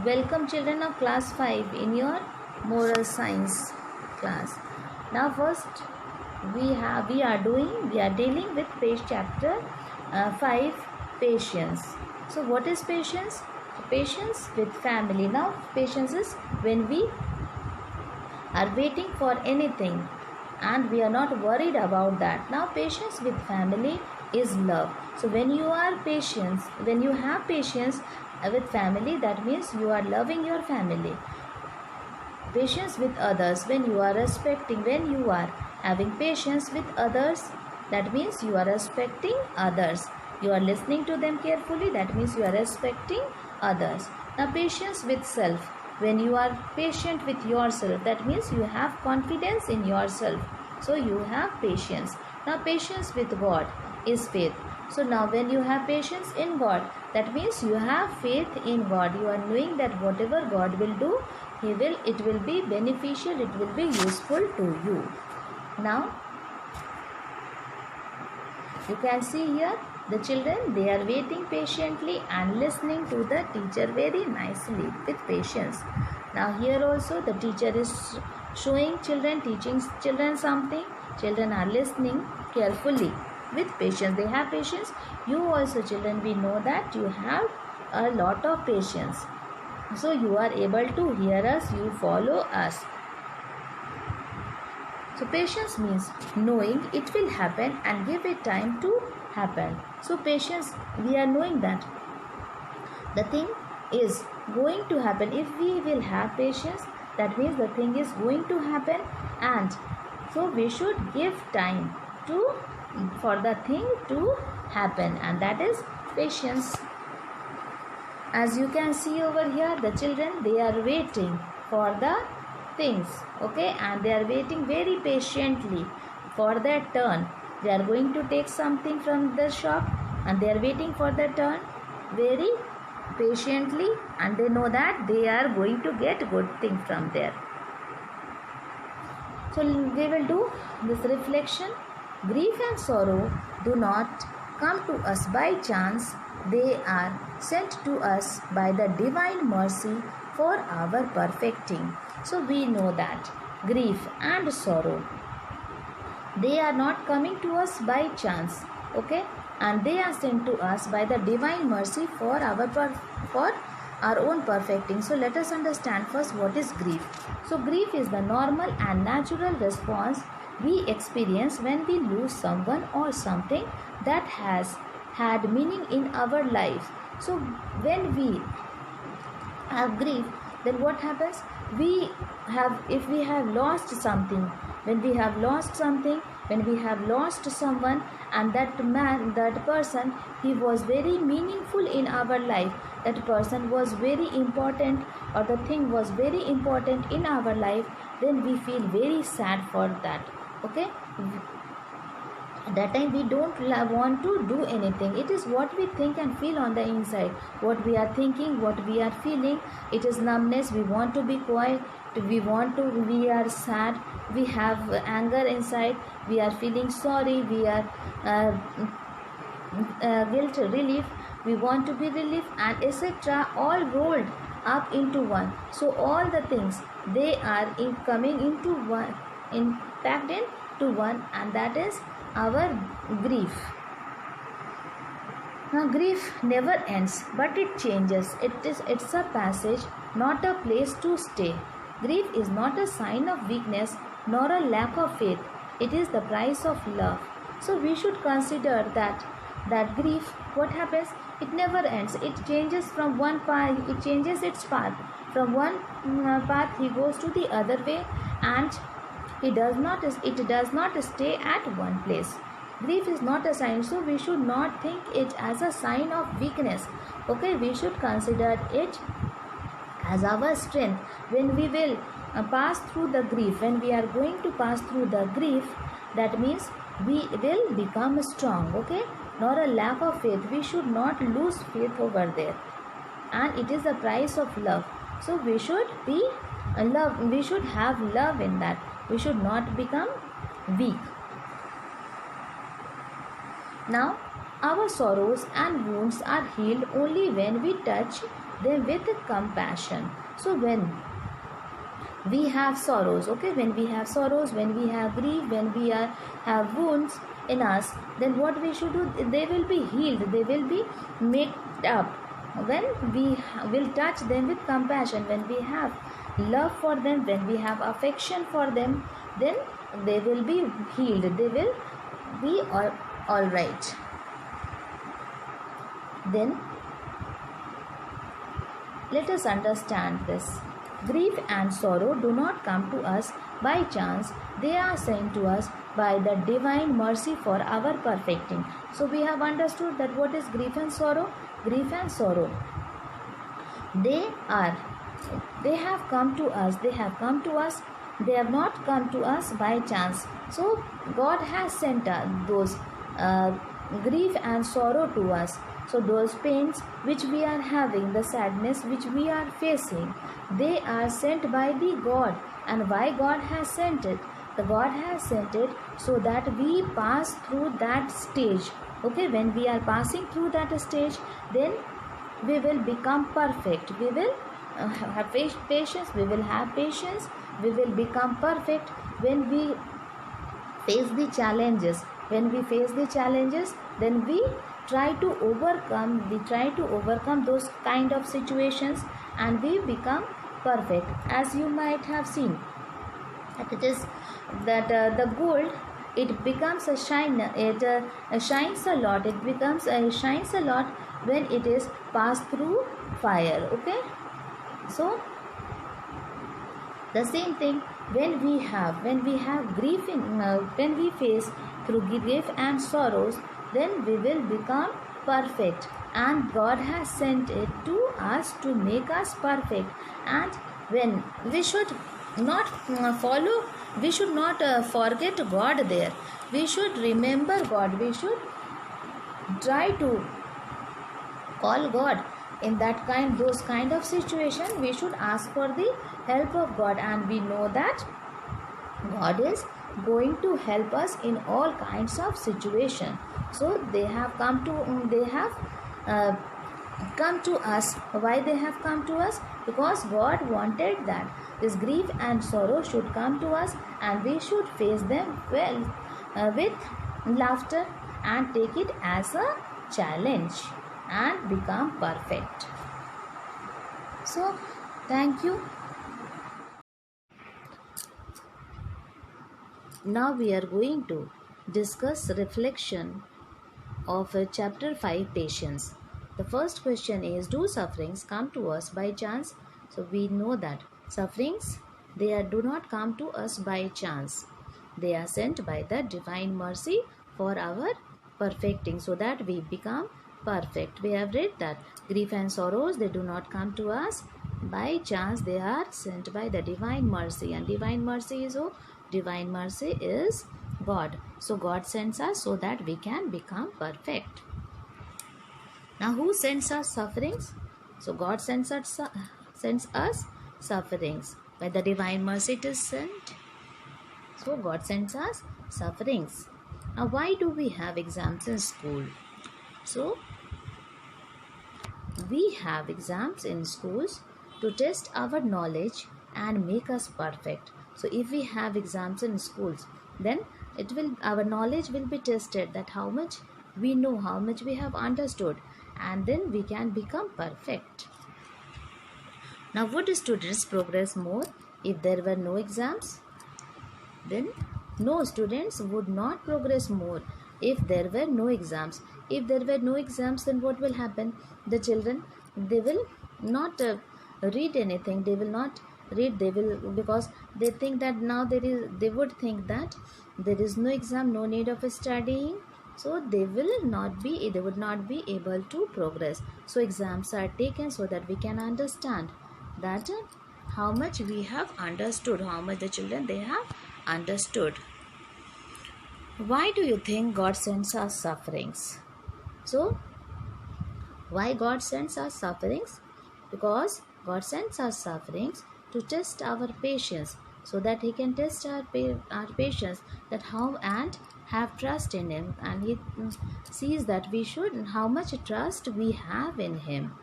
Welcome children of class 5 in your moral science class. Now first we are dealing with page chapter 5, patience. So what is patience? Patience with family. Now patience is when we are waiting for anything and we are not worried about that. Now patience with family is love. So when you have patience with family, that means you are loving your family. Patience with others, when you are having patience with others, that means you are respecting others. You are listening to them carefully, that means you are respecting others. Now patience with self, when you are patient with yourself, that means you have confidence in yourself, so you have patience. Now patience with God is faith. So now when you have patience in God, that means you have faith in God. You are knowing that whatever God will do, it will be beneficial, it will be useful to you. Now you can see here the children, they are waiting patiently and listening to the teacher very nicely with patience. Now here also the teacher is showing children, teaching children something. Children are listening carefully with patience. They have patience. You also children, we know that you have a lot of patience. So you are able to hear us, you follow us. So patience means knowing it will happen and give it time to happen. So patience, we are knowing that the thing is going to happen. If we will have patience, that means the thing is going to happen, and so we should give time for the thing to happen, and that is patience. As you can see over here, the children, they are waiting for the things, okay, and they are waiting very patiently for their turn. They are going to take something from the shop and they are waiting for their turn very patiently, and they know that they are going to get good thing from there. So we will do this reflection. Grief and sorrow do not come to us by chance. They are sent to us by the divine mercy for our perfecting. So we know that grief and sorrow, they are not coming to us by chance, okay, and they are sent to us by the divine mercy for our own perfecting. So let us understand first what is grief. So grief is the normal and natural response we experience when we lose someone or something that has had meaning in our life. So when we have grief, then what happens? If we have lost something, when we have lost something, when we have lost someone, and that person, he was very meaningful in our life, that person was very important, or the thing was very important in our life, then we feel very sad for that, okay. At that time we don't want to do anything. It is what we think and feel on the inside, what we are thinking, what we are feeling. It is numbness. We want to be quiet, we are sad, we have anger inside, we are feeling sorry, we are guilt, relief, we want to be relief, and etc., all rolled up into one. So all the things, they are coming into one, packed into one, and that is our grief. Now grief never ends, but it changes. It's a passage, not a place to stay. Grief is not a sign of weakness nor a lack of faith. It is the price of love. So we should consider that grief, what happens? It never ends. It changes from one path. It changes its path. From one path he goes to the other way, and it does not stay at one place. Grief is not a sign, so we should not think it as a sign of weakness. Okay, we should consider it as our strength. When we will pass through the grief, when we are going to pass through the grief, that means we will become strong, okay, nor a lack of faith. We should not lose faith over there, and it is the price of love. So we should be love, we should have love in that. We should not become weak. Now our sorrows and wounds are healed only when we touch them with compassion. So when we have sorrows, okay, when we have sorrows, when we have grief, when we have wounds in us, then what we should do, they will be healed, they will be made up when we will touch them with compassion, when we have love for them, when we have affection for them, then they will be healed, they will be all right. Then let us understand this. Grief and sorrow do not come to us by chance. They are sent to us by the divine mercy for our perfecting. So we have understood that what is grief and sorrow? Grief and sorrow, they have come to us. They have come to us. They have not come to us by chance. So God has sent those grief and sorrow to us. So those pains which we are having, the sadness which we are facing, they are sent by the God. And why God has sent it? The God has sent it so that we pass through that stage. Okay, when we are passing through that stage, then we will become perfect. We will have patience. We will have patience. We will become perfect when we face the challenges. When we face the challenges, then we try to overcome those kind of situations, and we become perfect. As you might have seen, it is that the gold, it becomes a shine, it shines a lot, it becomes shines a lot when it is passed through fire. Okay, so the same thing, when we have grief when we face through grief and sorrows, then we will become perfect, and God has sent it to us to make us perfect. And when we should not we should not forget God there. We should remember God. We should try to call God in those kind of situation. We should ask for the help of God, and we know that God is going to help us in all kinds of situation. So they have come to us. Why they have come to us? Because God wanted that this grief and sorrow should come to us, and we should face them well with laughter, and take it as a challenge and become perfect. So thank you. Now we are going to discuss reflection of chapter 5, patience. The first question is, do sufferings come to us by chance? So we know that sufferings, they do not come to us by chance. They are sent by the divine mercy for our perfecting, so that we become perfect. We have read that grief and sorrows, they do not come to us by chance. They are sent by the divine mercy, and divine mercy is divine mercy is God. So God sends us so that we can become perfect. Now who sends us sufferings? So God sends us sufferings. By the divine mercy it is sent. So God sends us sufferings. Now why do we have exams in school? So we have exams in schools to test our knowledge and make us perfect. So if we have exams in schools, then our knowledge will be tested, that how much we know, how much we have understood, and then we can become perfect. Now would students progress more if there were no exams? Then no, students would not progress more if there were no exams. If there were no exams, then what will happen? The children, they will not read anything. They will not read. They will, because they think that now they would think that there is no exam, no need of studying. So they would not be able to progress. So exams are taken so that we can understand that how much we have understood, how much the children they have understood. Why do you think God sends us sufferings? So why God sends us sufferings? Because God sends us sufferings to test our patience, so that He can test our patience, that how, and have trust in Him, and He sees that we should, how much trust we have in Him.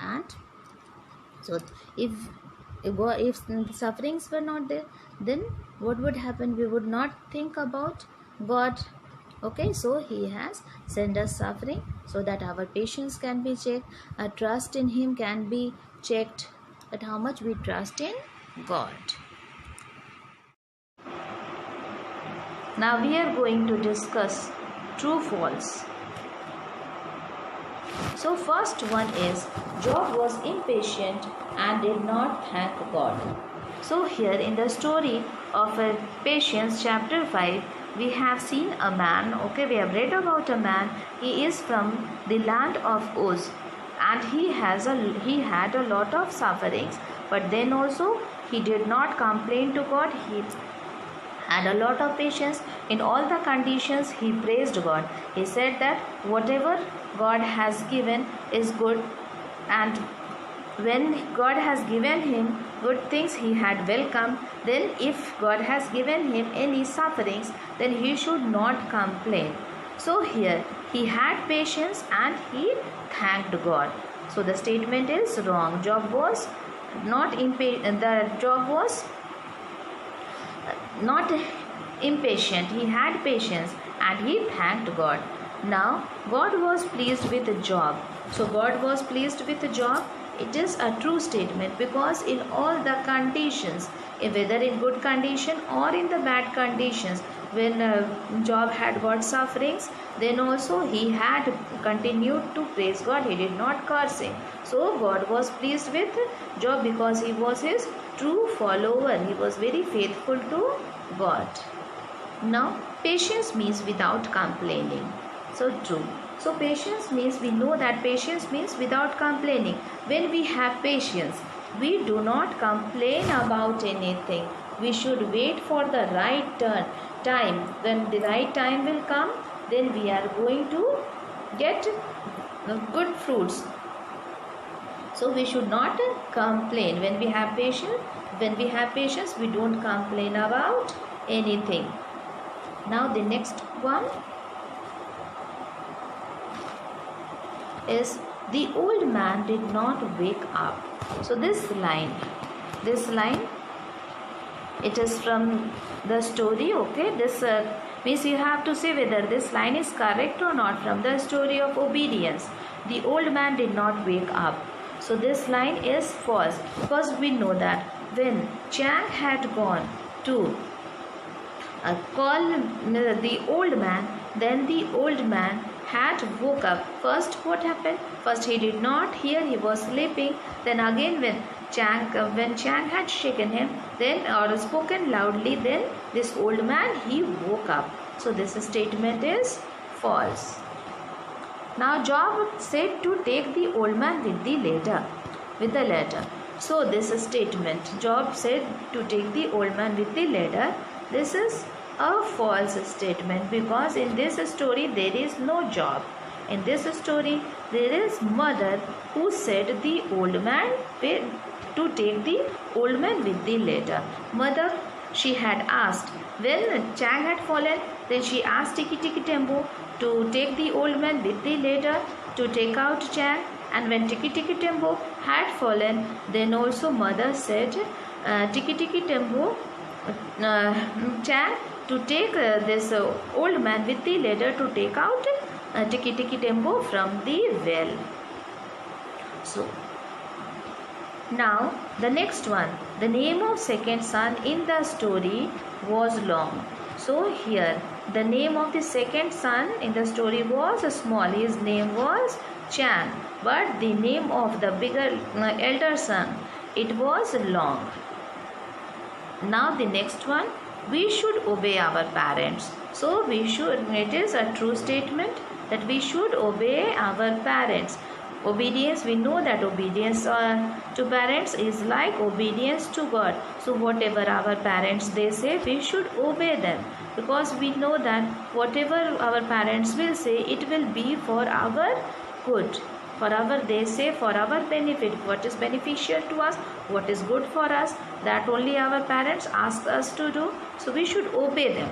And So if sufferings were not there, then what would happen? We would not think about God. Okay, so he has sent us suffering so that our patience can be checked, our trust in him can be checked, that how much we trust in God. Now we are going to discuss true false. So first one is, Job was impatient and did not thank God. So here in the story of Patience chapter 5, we have seen a man, okay, we have read about a man. He is from the land of Uz, and he had a lot of sufferings, but then also he did not complain to God. He had a lot of patience. In all the conditions, he praised God. He said that whatever God has given is good, and when God has given him good things, he had welcome. Then if God has given him any sufferings, then he should not complain. So here he had patience and he thanked God. So the statement is wrong. Job was not impatient. The Job was not impatient. He had patience and he thanked God. Now God was pleased with Job. So God was pleased with Job. It is a true statement, because in all the conditions, whether in good condition or in the bad conditions, when Job had got sufferings, then also he had continued to praise God. He did not curse him. So God was pleased with Job because he was his true follower. He was very faithful to God. Now patience means without complaining. So true. So patience means, we know that patience means without complaining. When we have patience, we do not complain about anything. We should wait for the right time. When the right time will come, then we are going to get good fruits. So we should not complain. When we have patience, we don't complain about anything. Now the next one is, the old man did not wake up. So this line, it is from the story, okay. This means you have to say whether this line is correct or not, from the story of obedience. The old man did not wake up. So this line is false, because we know that when Chang had gone to call the old man, then the old man had woke up. First what happened? First he did not hear, he was sleeping. Then again when Chang had shaken him, then or spoken loudly, then this old man, he woke up. So this statement is false. Now Job said to take the old man with the ladder. So this statement, Job said to take the old man with the ladder, this is a false statement, because in this story there is no Job. In this story there is mother who said the old man to take the old man with the ladder. Mother, she had asked, when Chang had fallen, then she asked Tiki Tiki Tembo to take the old man with the ladder to take out Chang. And when Tiki Tiki Tembo had fallen, then also mother said Tiki Tiki Tembo Chang to take this old man with the ladder to take out Tiki Tiki Tembo from the well. So now the next one, the name of second son in the story was Long. So here the name of the second son in the story was small. His name was Chang, but the name of the bigger elder son, it was Long. Now the next one, we should obey our parents. So we should, it is a true statement that we should obey our parents. Obedience, we know that obedience to parents is like obedience to God. So whatever our parents they say, we should obey them, because we know that whatever our parents will say, it will be for our good, for our, they say, for our benefit. What is beneficial to us, what is good for us, that only our parents ask us to do. So we should obey them.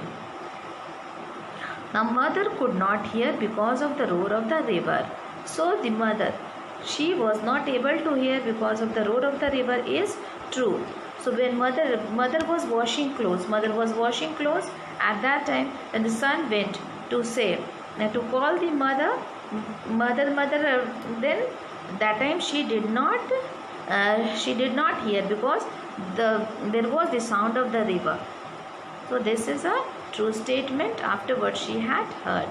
Now mother could not hear because of the roar of the river. So the mother, she was not able to hear because of the road of the river is true. So when mother was washing clothes at that time, when the son went to say to call the mother, then that time she did not hear because there was the sound of the river. So this is a true statement after what she had heard.